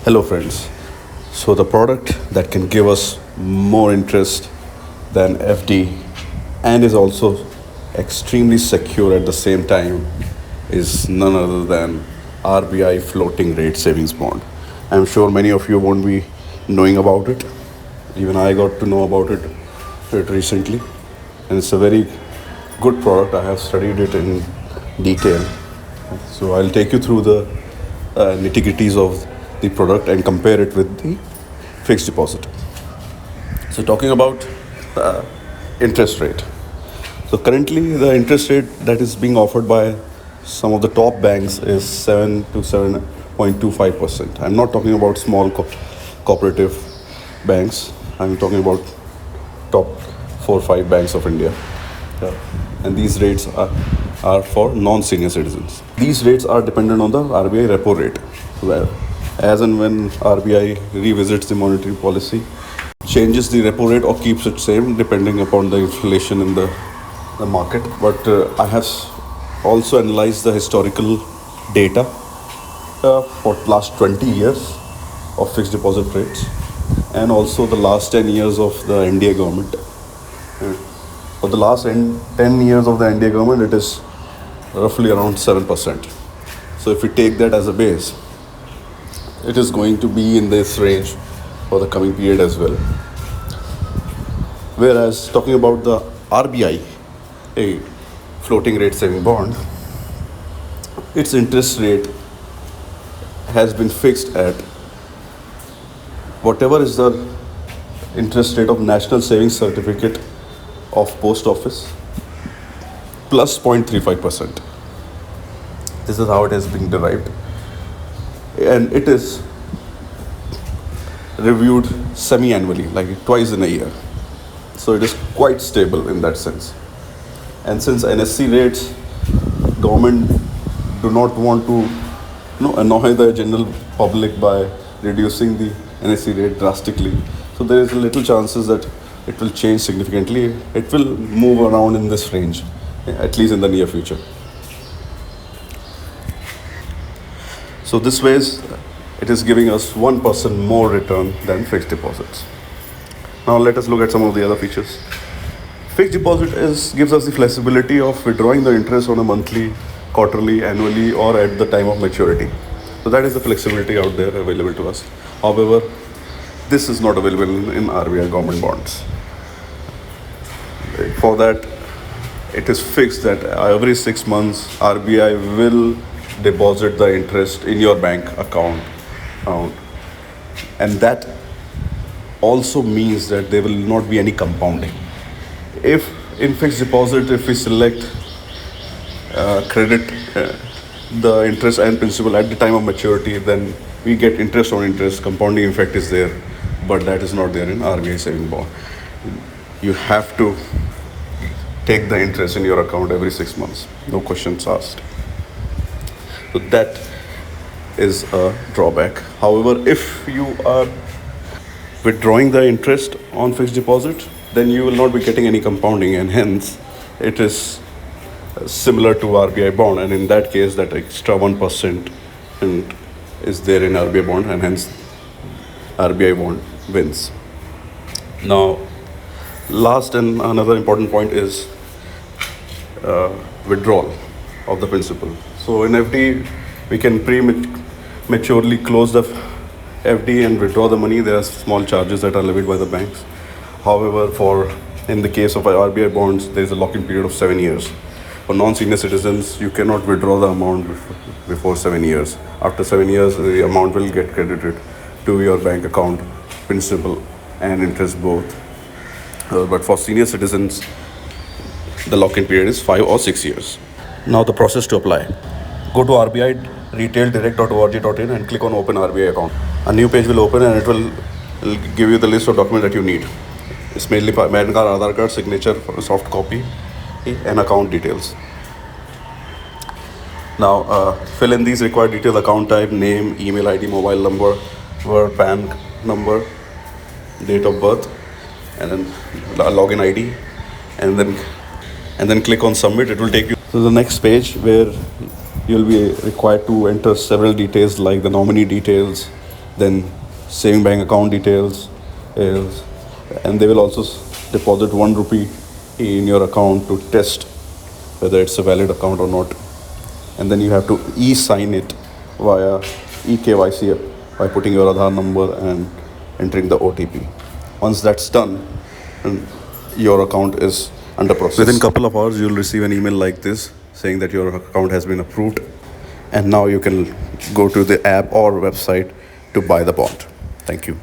Hello, friends. So, the product that can give us more interest than FD and is also extremely secure at the same time is none other than RBI floating rate savings bond. I'm sure many of you won't be knowing about it. Even I got to know about it recently, and it's a very good product. I have studied it in detail. So, I'll take you through the nitty-gritties of the product and compare it with the fixed deposit. So talking about interest rate. So currently the interest rate that is being offered by some of the top banks is 7 to 7.25%. I'm not talking about small cooperative banks. I'm talking about top 4 or 5 banks of India. And these rates are for non-senior citizens. These rates are dependent on the RBI repo rate. Well, as and when RBI revisits the monetary policy, changes the repo rate or keeps it same depending upon the inflation in the market. But I have also analyzed the historical data for last 20 years of fixed deposit rates and also the last 10 years of the NDA government. For the last 10 years of the NDA government, it is roughly around 7%. So if we take that as a base, it is going to be in this range for the coming period as well. Whereas talking about the RBI, a floating rate saving bond, its interest rate has been fixed at whatever is the interest rate of National Savings Certificate of Post Office plus 0.35%. This is how it has been derived. And it is reviewed semi-annually, like twice in a year. So it is quite stable in that sense. And since NSC rates, government do not want to annoy the general public by reducing the NSC rate drastically. So there is a little chances that it will change significantly. It will move around in this range, at least in the near future. So this way, it is giving us 1% more return than fixed deposits. Now let us look at some of the other features. Fixed deposit gives us the flexibility of withdrawing the interest on a monthly, quarterly, annually, or at the time of maturity. So that is the flexibility out there available to us. However, this is not available in RBI government bonds. For that, it is fixed that every 6 months, RBI will deposit the interest in your bank account. And that also means that there will not be any compounding. If in fixed deposit, if we select credit the interest and principal at the time of maturity, then we get interest on interest, compounding effect is there, but that is not there in RBI saving bond. You have to take the interest in your account every 6 months, no questions asked. So that is a drawback. However, if you are withdrawing the interest on fixed deposit, then you will not be getting any compounding, and hence it is similar to RBI bond, and in that case that extra 1% is there in RBI bond, and hence RBI bond wins. Now last and another important point is withdrawal of the principal. So in FD, we can prematurely close the FD and withdraw the money. There are small charges that are levied by the banks. However, in the case of RBI bonds, there is a lock-in period of 7 years. For non-senior citizens, you cannot withdraw the amount before 7 years. After 7 years, the amount will get credited to your bank account, principal and interest both. But for senior citizens, the lock-in period is 5 or 6 years. Now the process to apply. Go to rbiretaildirect.org.in and click on Open RBI account. A new page will open and it will give you the list of documents that you need. It's mainly PAN card, Aadhaar card, signature, soft copy, and account details. Now fill in these required details: account type, name, email ID, mobile number, PAN number, date of birth, and then login ID, and then click on submit. It will take you to the next page where you'll be required to enter several details like the nominee details, then saving bank account details, is, and they will also deposit 1 rupee in your account to test whether it's a valid account or not. And then you have to e-sign it via eKYC by putting your Aadhaar number and entering the OTP. Once that's done, your account is under process. Within a couple of hours, you'll receive an email like this saying that your account has been approved, and now you can go to the app or website to buy the bond. Thank you.